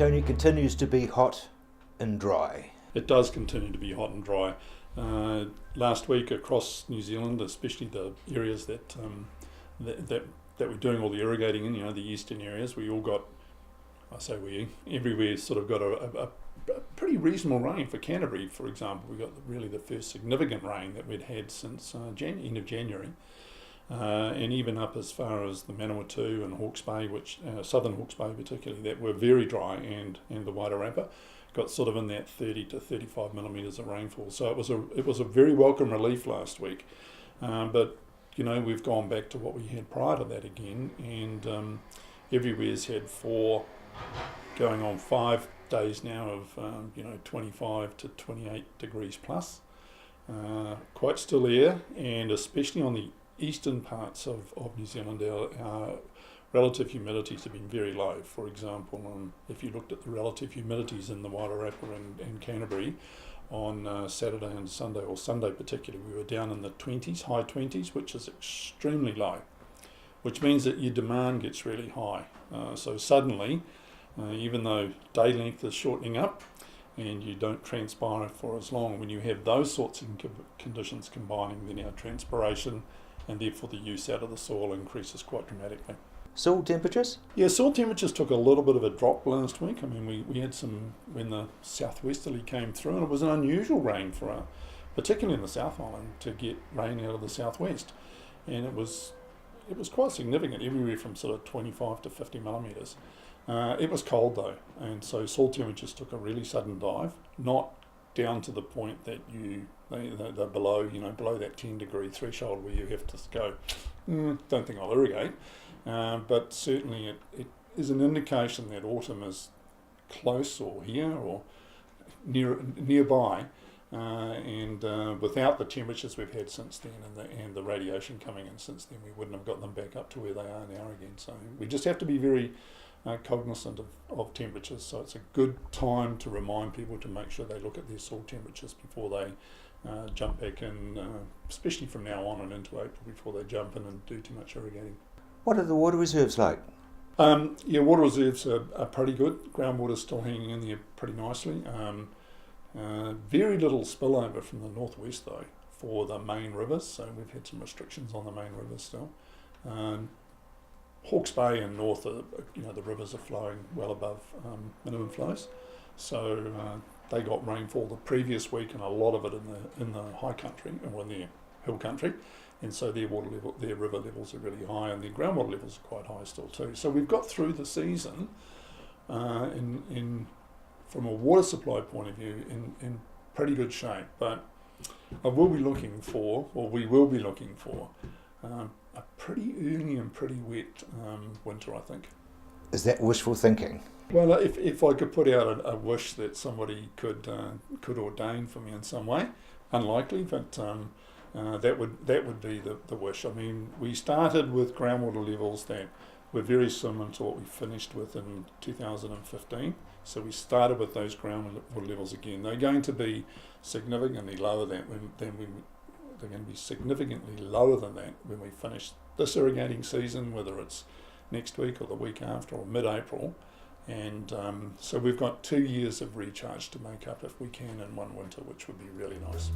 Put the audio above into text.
Tony, continues to be hot and dry. It does continue to be hot and dry. Last week across New Zealand, especially the areas that we're doing all the irrigating in, the eastern areas, we all got, everywhere sort of got a pretty reasonable rain. For Canterbury, for example, we got really the first significant rain that we'd had since end of January. And even up as far as the Manawatu and Hawke's Bay, which southern Hawke's Bay particularly, that were very dry, and the Wairarapa got sort of in that 30 to 35 millimetres of rainfall. So it was a very welcome relief last week. But we've gone back to what we had prior to that again, and everywhere's had 4 going on 5 days now of 25 to 28 degrees plus. Quite still air, and especially on the eastern parts of New Zealand, our relative humidities have been very low. For example, if you looked at the relative humidities in the Wairarapa and Canterbury on Saturday and Sunday, or Sunday particularly, we were down in the 20s, high 20s, which is extremely low, which means that your demand gets really high. So suddenly, even though day length is shortening up and you don't transpire for as long, when you have those sorts of conditions combining, then our transpiration and therefore the use out of the soil increases quite dramatically. Soil temperatures? Yeah, soil temperatures took a little bit of a drop last week. I mean, we had some, when the southwesterly came through, and it was an unusual rain particularly in the South Island, to get rain out of the southwest. And it was quite significant, everywhere from sort of 25 to 50 millimetres. It was cold though, and so soil temperatures took a really sudden dive, not down to the point that they're below that 10 degree threshold where you have to go, don't think I'll irrigate. But certainly it is an indication that autumn is close, or here, or nearby, and without the temperatures we've had since then, and the radiation coming in since then, we wouldn't have got them back up to where they are now again. So we just have to be very cognizant of temperatures. So it's a good time to remind people to make sure they look at their soil temperatures before they jump back in, especially from now on and into April, before they jump in and do too much irrigating. What are the water reserves like? Water reserves are pretty good. Groundwater's still hanging in there pretty nicely. Very little spillover from the northwest though for the main rivers, so we've had some restrictions on the main rivers still. Hawke's Bay and north, the rivers are flowing well above minimum flows, so they got rainfall the previous week, and a lot of it in the high country, or in the hill country, and so their river levels are really high, and their groundwater levels are quite high still too. So we've got through the season from a water supply point of view in pretty good shape, but we will be looking for a pretty early and pretty wet winter, I think. Is that wishful thinking? Well, if I could put out a wish that somebody could ordain for me in some way, unlikely, but that would be the wish. I mean, we started with groundwater levels that were very similar to what we finished with in 2015. So we started with those groundwater levels again. They're going to be significantly lower than they're going to be significantly lower than that when we finish this irrigating season, whether it's next week or the week after or mid-April. And so we've got 2 years of recharge to make up if we can in one winter, which would be really nice.